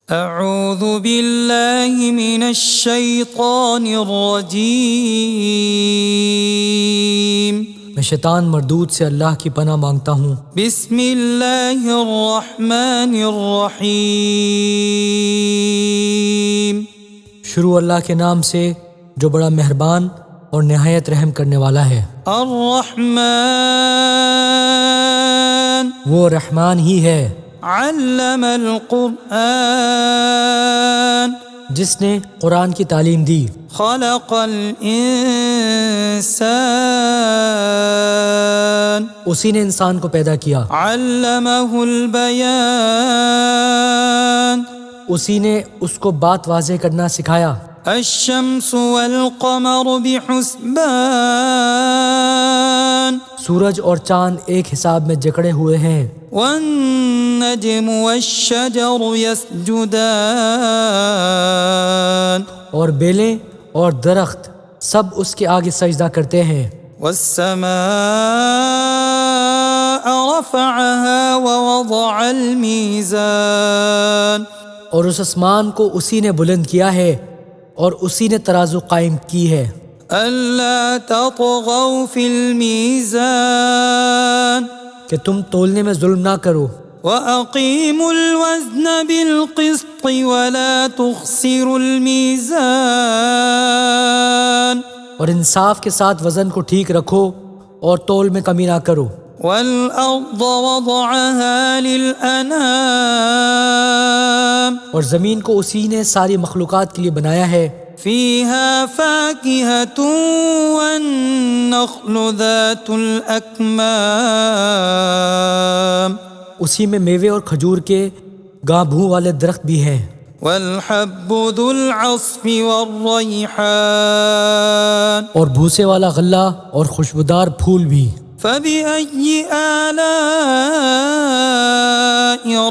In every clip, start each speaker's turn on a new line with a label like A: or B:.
A: اعوذ باللہ من الشیطان الرجیم،
B: میں شیطان مردود سے اللہ کی پناہ مانگتا ہوں۔
A: بسم اللہ الرحمن الرحیم،
B: شروع اللہ کے نام سے جو بڑا مہربان اور نہایت رحم کرنے والا ہے۔
A: الرحمن،
B: وہ رحمان ہی ہے،
A: علم القرآن،
B: جس نے قرآن کی تعلیم دی۔
A: خلق الانسان،
B: اسی نے انسان کو پیدا کیا۔
A: علمہ البیان،
B: اسی نے اس کو بات واضح کرنا سکھایا۔
A: الشمس والقمر بحسبان،
B: سورج اور چاند ایک حساب میں جکڑے ہوئے ہیں۔
A: والنجم والشجر يسجدان،
B: اور بیلیں اور درخت سب اس کے آگے سجدہ کرتے ہیں۔
A: والسماء رفعها ووضع الميزان،
B: اور اس آسمان کو اسی نے بلند کیا ہے اور اسی نے ترازو قائم کی ہے۔
A: ألا تطغوا في الميزان،
B: کہ تم تولنے میں ظلم نہ کرو۔
A: وأقيموا الوزن بالقسط ولا تخسروا الميزان،
B: اور انصاف کے ساتھ وزن کو ٹھیک رکھو اور تول میں کمی نہ کرو۔
A: والأرض وضعها للأنام،
B: اور زمین کو اسی نے ساری مخلوقات کے لیے بنایا ہے۔
A: فيها فاكهة والنخل ذات الأكمام،
B: اسی میں میوے اور کھجور کے گاں بھو والے درخت بھی ہیں۔
A: والحب ذو العصف والريحان،
B: اور بھوسے والا غلہ اور خوشبودار پھول بھی۔
A: فبأي آلاء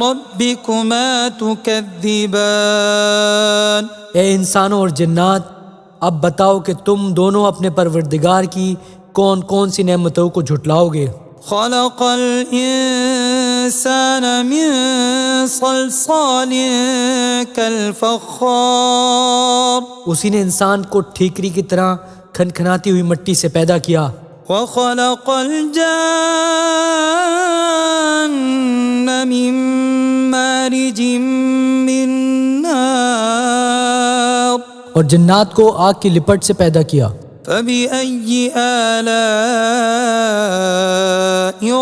A: ربكما تكذبان،
B: اے انسانوں اور جنات، اب بتاؤ کہ تم دونوں اپنے پروردگار کی کون کون سی نعمتوں کو جھٹلاؤ گے۔
A: خلق الإنسان من صلصال كالفخار،
B: اسی نے انسان کو ٹھیکری کی طرح کھنکھناتی ہوئی مٹی سے پیدا کیا۔
A: وخلق الجان من مارج من نار،
B: اور جنات کو آگ کی لپٹ سے پیدا کیا۔
A: فبأي آلاء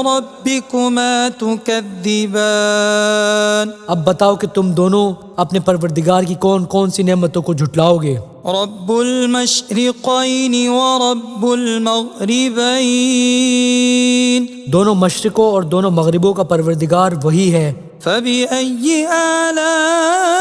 A: ربكما تكذبان،
B: اب بتاؤ کہ تم دونوں اپنے پروردگار کی کون کون سی نعمتوں کو جھٹلاؤ گے۔
A: رب المشرقين ورب المغربين،
B: دونوں مشرقوں اور دونوں مغربوں کا پروردگار وہی ہے۔
A: فبأي آلاء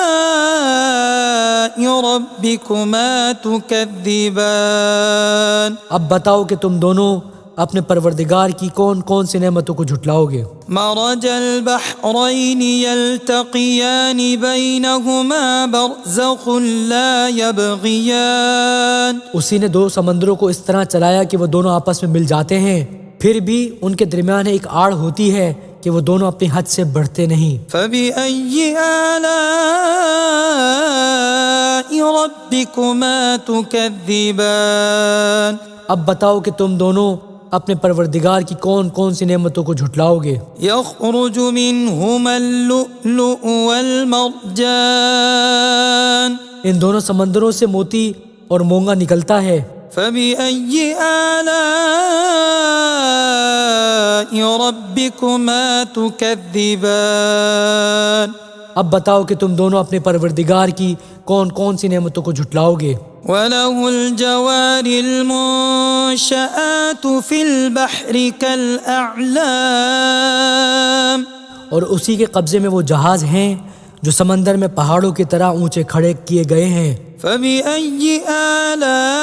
A: ربكما تكذبان،
B: اب بتاؤ کہ تم دونوں اپنے پروردگار کی کون کون سی نعمتوں کو جھٹلاؤ گے۔
A: مرج البحرين يلتقيان بينهما برزخ لا يبغيان،
B: اسی نے دو سمندروں کو اس طرح چلایا کہ وہ دونوں آپس میں مل جاتے ہیں، پھر بھی ان کے درمیان ایک آڑ ہوتی ہے کہ وہ دونوں اپنی حد سے بڑھتے نہیں۔
A: فبأي آلاء ربكما تكذبان،
B: اب بتاؤ کہ تم دونوں اپنے پروردگار کی کون کون سی نعمتوں کو جھٹلاؤ گے۔
A: يخرج منهما اللؤلؤ والمرجان،
B: ان دونوں سمندروں سے موتی اور مونگا نکلتا ہے۔
A: فبأي آلاء ربكما تكذبان،
B: اب بتاؤ کہ تم دونوں اپنے پروردگار کی کون کون سی نعمتوں کو جھٹلاؤ گے۔
A: وله الجوار المنشآت في البحر كالأعلام،
B: اور اسی کے قبضے میں وہ جہاز ہیں جو سمندر میں پہاڑوں کی طرح اونچے کھڑے کیے گئے ہیں۔
A: فبأي آلاء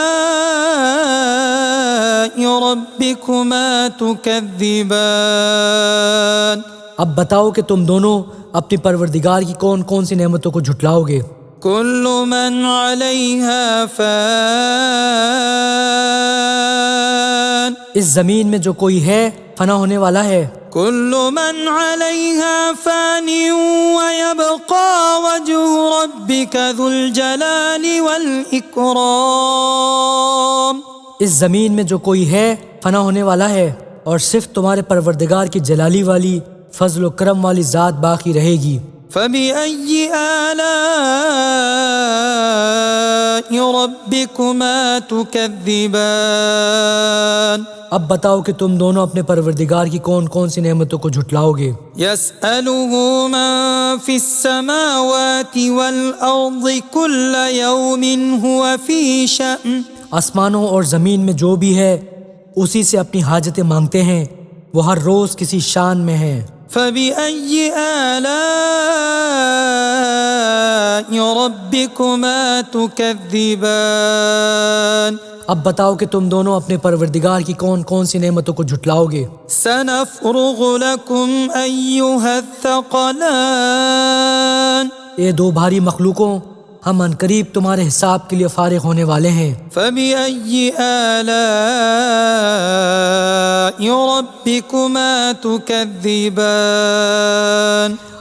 A: ربكما تكذبان،
B: اب بتاؤ کہ تم دونوں اپنی پروردگار کی کون کون سی نعمتوں کو جھٹلاؤ گے۔
A: كل من عليها فان،
B: اس زمین میں جو کوئی ہے فنا ہونے والا ہے۔
A: كل من عليها فان ويبقى وجه ربك ذو الجلال والإكرام.
B: اس زمین میں جو کوئی ہے فنا ہونے والا ہے، اور صرف تمہارے پروردگار کی جلالی والی فضل و کرم والی ذات باقی رہے گی.
A: فبأي آلاء ربكما تكذبان.
B: اب بتاؤ کہ تم دونوں اپنے پروردگار کی کون کون سی نعمتوں کو جھٹلاؤ گے.
A: يسأله من في السماوات والأرض كل يوم هو في شأن.
B: آسمانوں اور زمین میں جو بھی ہے اسی سے اپنی حاجتیں مانگتے ہیں، وہ ہر روز کسی شان میں ہیں.
A: فبأي آلاء ربكما تكذبان.
B: اب بتاؤ کہ تم دونوں اپنے پروردگار کی کون کون سی نعمتوں کو جھٹلاؤ گے.
A: سنفرغ لكم أيها الثقلان.
B: اے دو بھاری مخلوقوں، ہم عنقریب تمہارے حساب کے لیے فارغ ہونے والے ہیں.
A: فبأي آلاء ربكما تكذبان.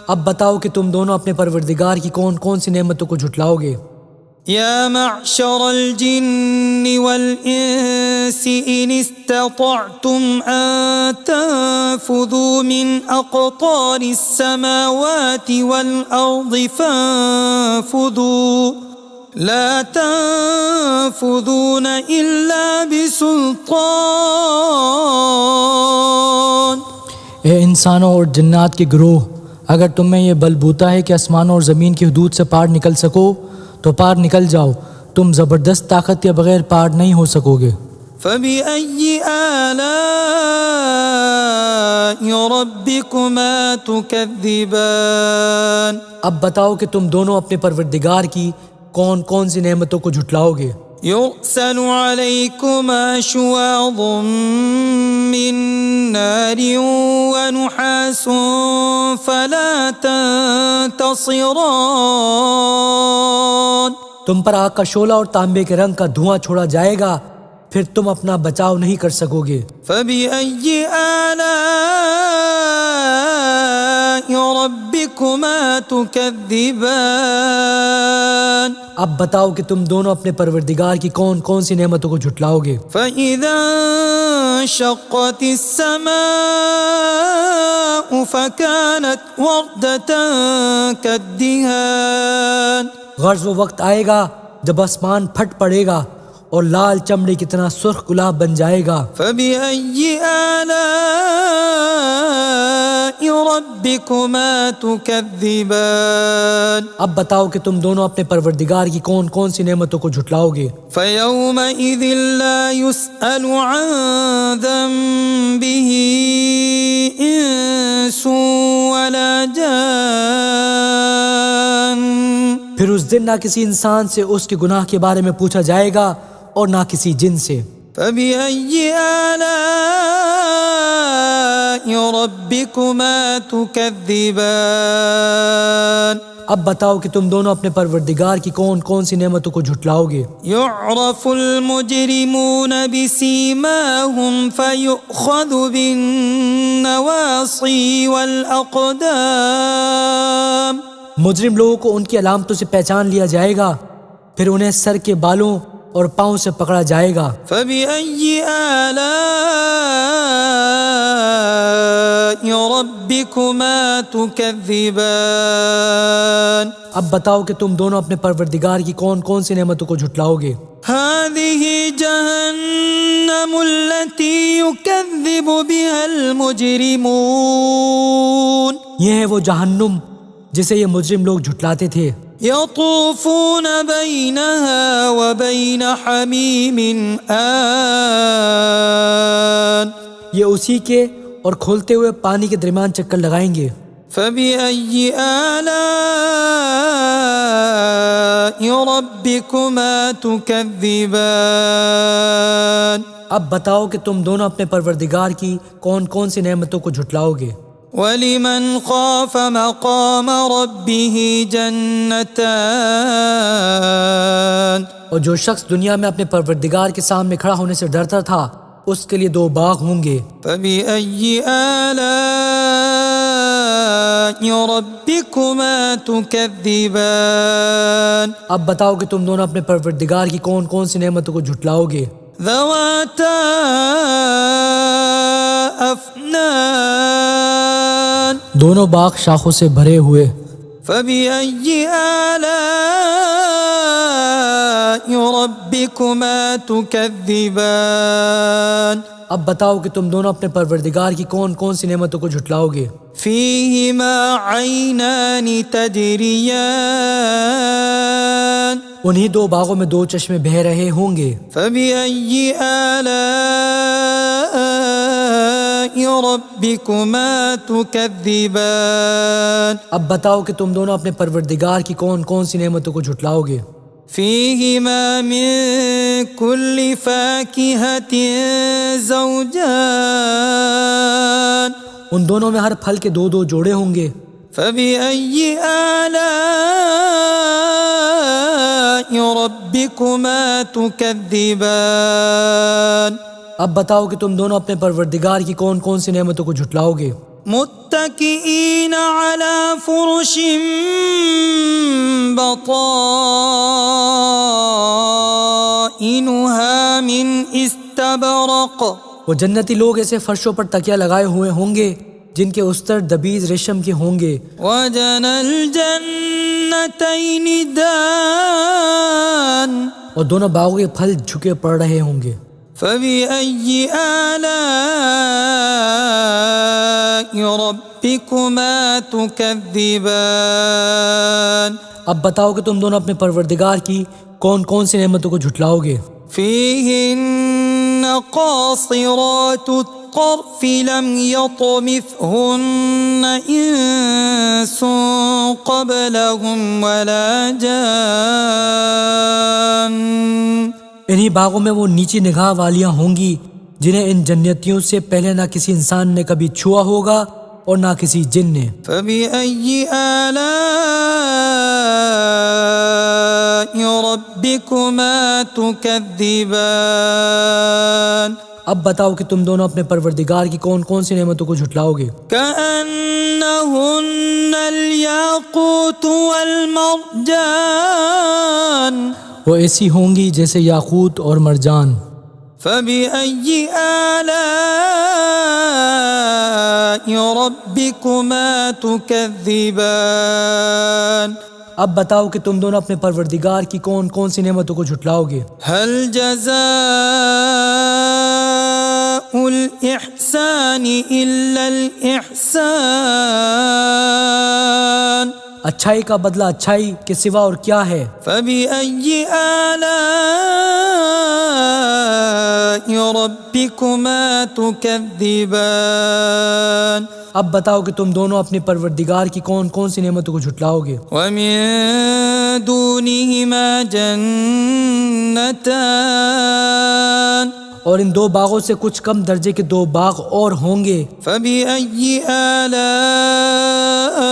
B: اب بتاؤ کہ تم دونوں اپنے پروردگار کی کون کون سی نعمتوں کو جھٹلاؤ گے.
A: يا معشر الجن والإنس إن استطعتم أن تنفذوا من أقطار السماوات والأرض فانفذوا لا تنفذون إلا بسلطان.
B: اے انسانوں اور جنات کے گروہ، اگر تم میں یہ بل بوتا ہے کہ آسمانوں اور زمین کی حدود سے پار نکل سکو تو پار نکل جاؤ، تم زبردست طاقت کے بغیر پار نہیں ہو سکو گے.
A: فبأي آلاء ربكما تكذبان.
B: اب بتاؤ کہ تم دونوں اپنے پروردگار کی کون کون سی نعمتوں کو جھٹلاؤ گے.
A: يرسل عليكما شواظ من نار ونحاس فلا تنتصران.
B: تم پر آگ کا شعلہ اور تانبے کے رنگ کا دھواں چھوڑا جائے گا، پھر تم اپنا بچاؤ نہیں کر سکو گے.
A: فبأي آلاء ربكما تكذبان.
B: اب بتاؤ کہ تم دونوں اپنے پروردگار کی کون کون سی نعمتوں کو جھٹلاؤ گے.
A: فإذا انشقت السماء فكانت وردة كالدهان.
B: غرض وہ وقت آئے گا جب آسمان پھٹ پڑے گا اور لال چمڑے کی طرح سرخ گلاب بن جائے گا.
A: فبأي آلاء ربكما تكذبان.
B: اب بتاؤ کہ تم دونوں اپنے پروردگار کی کون کون سی نعمتوں کو جھٹلاؤ گے.
A: فيومئذ لا يسأل عن ذنبه إنس ولا جان.
B: پھر اس دن نہ کسی انسان سے اس کے گناہ کے بارے میں پوچھا جائے گا اور نہ کسی جن سے.
A: فبأي آلاء ربكما تكذبان.
B: اب بتاؤ کہ تم دونوں اپنے پروردگار کی کون کون سی نعمتوں کو جھٹلاؤ گے.
A: يعرف المجرمون بسيماهم فيؤخذ بالنواصي والأقدام.
B: مجرم لوگوں کو ان کی علامتوں سے پہچان لیا جائے گا، پھر انہیں سر کے بالوں اور پاؤں سے پکڑا جائے گا.
A: فبأي آلاء ربكما تكذبان.
B: اب بتاؤ کہ تم دونوں اپنے پروردگار کی کون کون سی نعمتوں کو جھٹلاؤ گے.
A: هذه جهنم التي يكذب بها المجرمون.
B: یہ ہے وہ جہنم جسے یہ مجرم لوگ جھٹلاتے تھے.
A: يطوفون بينها وبين حميم آن.
B: یہ اسی کے اور کھولتے ہوئے پانی کے درمیان چکر لگائیں گے.
A: فبأي آلاء ربكما تكذبان.
B: اب بتاؤ کہ تم دونوں اپنے پروردگار کی کون کون سی نعمتوں کو جھٹلاؤ گے.
A: وَلِمَنْ خَافَ مَقَامَ رَبِّهِ جَنَّتَانِ.
B: اور جو شخص دنیا میں اپنے پروردگار کے سامنے کھڑا ہونے سے ڈرتا تھا اس کے لیے 2 باغ ہوں گے.
A: فَبِأَيِّ آلَاءِ ربكما تكذبان
B: اب بتاؤ کہ تم دونوں اپنے پروردگار کی کون کون سی نعمتوں کو جھٹلاؤ گے؟
A: ذواتا افنان
B: دونوں باغ شاخوں سے بھرے ہوئے۔
A: فبأي آلاء ربكما تكذبان
B: اب بتاؤ کہ تم دونوں اپنے پروردگار کی کون کون سی نعمتوں کو جھٹلاؤ گے؟
A: فيهما عينان تجريان
B: انہی دو باغوں میں دو چشمے بہہ رہے ہوں گے۔
A: فبأي آلاء ربكما تكذبان
B: اب بتاؤ کہ تم دونوں اپنے پروردگار کی کون کون سی نعمتوں کو جھٹلاؤ گے؟
A: فيهما من كل فاكهة زوجان
B: ان دونوں میں ہر پھل کے دو دو جوڑے ہوں گے۔
A: فبأي آلاء ربكما تكذبان
B: اب بتاؤ کہ تم دونوں اپنے پروردگار کی کون کون سی نعمتوں کو جھٹلاؤ گے؟
A: متكئين على فرش بطائنها من استبرق
B: وہ جنتی لوگ ایسے فرشوں پر تکیہ لگائے ہوئے ہوں گے جن کے استر دبیز ریشم کے ہوں گے۔
A: وجنى الجنتين دان
B: اور دونوں باغوں کے پھل جھکے پڑ رہے ہوں گے۔
A: فبأي آلاء ربكما تكذبان
B: اب بتاؤ کہ تم دونوں اپنے پروردگار کی کون کون سی نعمتوں کو جھٹلاؤ گے؟
A: فيهن قاصرات الطرف لم يطمثهن إنس قبلهم ولا جان
B: انہی باغوں میں وہ نیچی نگاہ والیاں ہوں گی جنہیں ان جنتیوں سے پہلے نہ کسی انسان نے کبھی چھوا ہوگا اور نہ کسی جن نے۔
A: فبأي آلاء ربكما تكذبان
B: اب بتاؤ کہ تم دونوں اپنے پروردگار کی کون کون سی نعمتوں کو جھٹلاؤ گے؟
A: كأنهن الياقوت والمرجان
B: وہ ایسی ہوں گی جیسے یاقوت اور مرجان۔
A: فبأي آلاء ربكما تكذبان
B: اب بتاؤ کہ تم دونوں اپنے پروردگار کی کون کون سی نعمتوں کو جھٹلاؤ گے؟
A: هل جزاء الإحسان إلا الإحسان
B: اچھائی کا بدلہ اچھائی کے سوا اور کیا ہے؟
A: فبأي آلاء ربكما تكذبان
B: اب بتاؤ کہ تم دونوں اپنے پروردگار کی کون کون سی نعمتوں کو جھٹلاؤ گے؟
A: ومن دونهما جنتان
B: اور ان دو باغوں سے کچھ کم درجے کے دو باغ اور ہوں گے۔
A: فبأي آلاء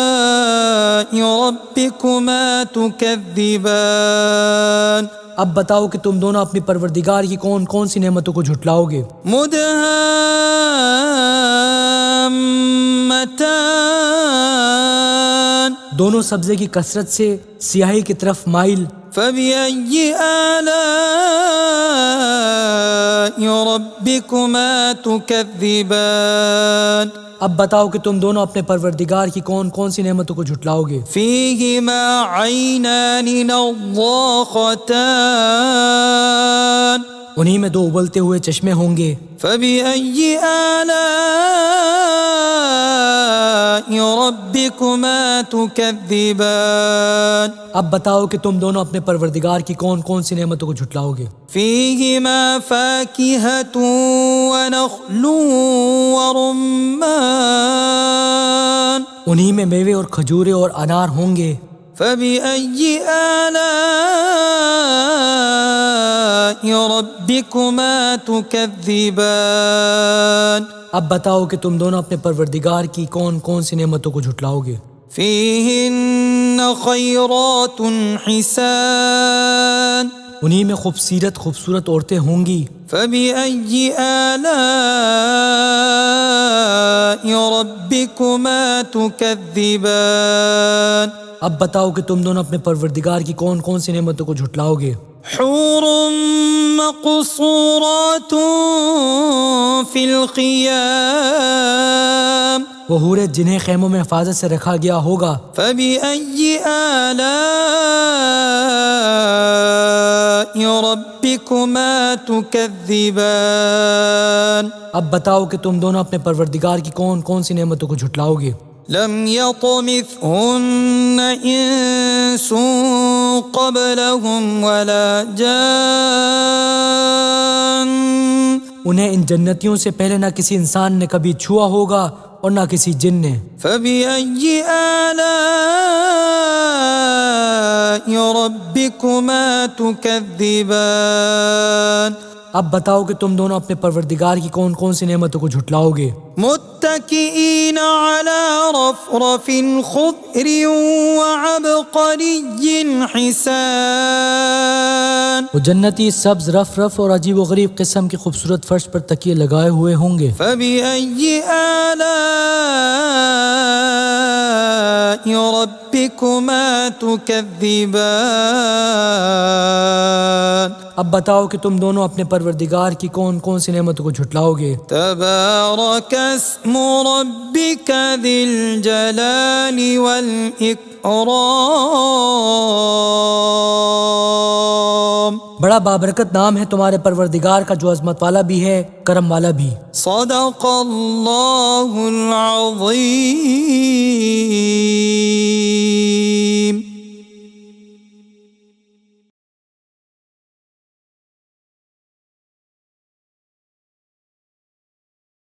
A: ربكما تكذبان
B: اب بتاؤ کہ تم دونوں اپنی پروردگار کی کون کون سی نعمتوں کو جھٹلاؤ گے؟
A: مدهامتان
B: دونوں سبزے کی کثرت سے سیاہی کی طرف مائل۔
A: فبأي آلاء ربكما تكذبان
B: اب بتاؤ کہ تم دونوں اپنے پروردگار کی کون کون سی نعمتوں کو جھٹلاؤ گے؟
A: فيهما عينان نضاختان
B: انہی میں دو ابلتے ہوئے چشمے ہوں گے۔
A: فبأي آلاء ربكما تكذبان
B: اب بتاؤ کہ تم دونوں اپنے پروردگار کی کون کون سی نعمتوں کو جھٹلاؤ گے؟
A: فيهما فاكهة ونخل ورمان
B: انہی میں میوے اور کھجورے اور انار ہوں گے۔
A: فبأي آلاء ربكما تكذبان
B: اب بتاؤ کہ تم دونوں اپنے پروردگار کی کون کون سی نعمتوں کو جھٹلاؤ گے؟
A: فيهن خيرات حسان
B: انہی میں خوبصورت عورتیں ہوں گی۔
A: فبأي آلاء ربكما تكذبان
B: اب بتاؤ کہ تم دونوں اپنے پروردگار کی کون کون سی نعمتوں کو جھٹلاؤ گے؟
A: حور مقصورات في الخيام
B: وہ حوریں جنہیں خیموں میں حفاظت سے رکھا گیا ہوگا۔
A: فبأي آلاء ربكما تكذبان
B: اب بتاؤ کہ تم دونوں اپنے پروردگار کی کون کون سی نعمتوں کو جھٹلاؤ گے؟
A: لم يطمثهن انس قبلهم ولا جان
B: انہیں ان جنتیوں سے پہلے نہ کسی انسان نے کبھی چھوا ہوگا اور نہ کسی جن نے۔
A: فبأي آلاء ربكما تكذبان
B: اب بتاؤ کہ تم دونوں اپنے پروردگار کی کون کون سی نعمتوں کو جھٹلاؤ گے؟
A: متكئين على رفرف خضر وعبقري حسان
B: وہ جنتی سبز رف اور عجیب و غریب قسم کی خوبصورت فرش پر تکیے لگائے ہوئے ہوں گے۔
A: فبأي آلاء ربكما تكذبان
B: اب بتاؤ کہ تم دونوں اپنے پروردگار کی کون کون سی نعمتوں کو جھٹلاؤ گے؟
A: تبارك اسم ربك ذي الجلال والإكرام
B: بڑا بابرکت نام ہے تمہارے پروردگار کا جو عظمت والا بھی ہے کرم والا بھی۔
A: صدق اللہ العظیم۔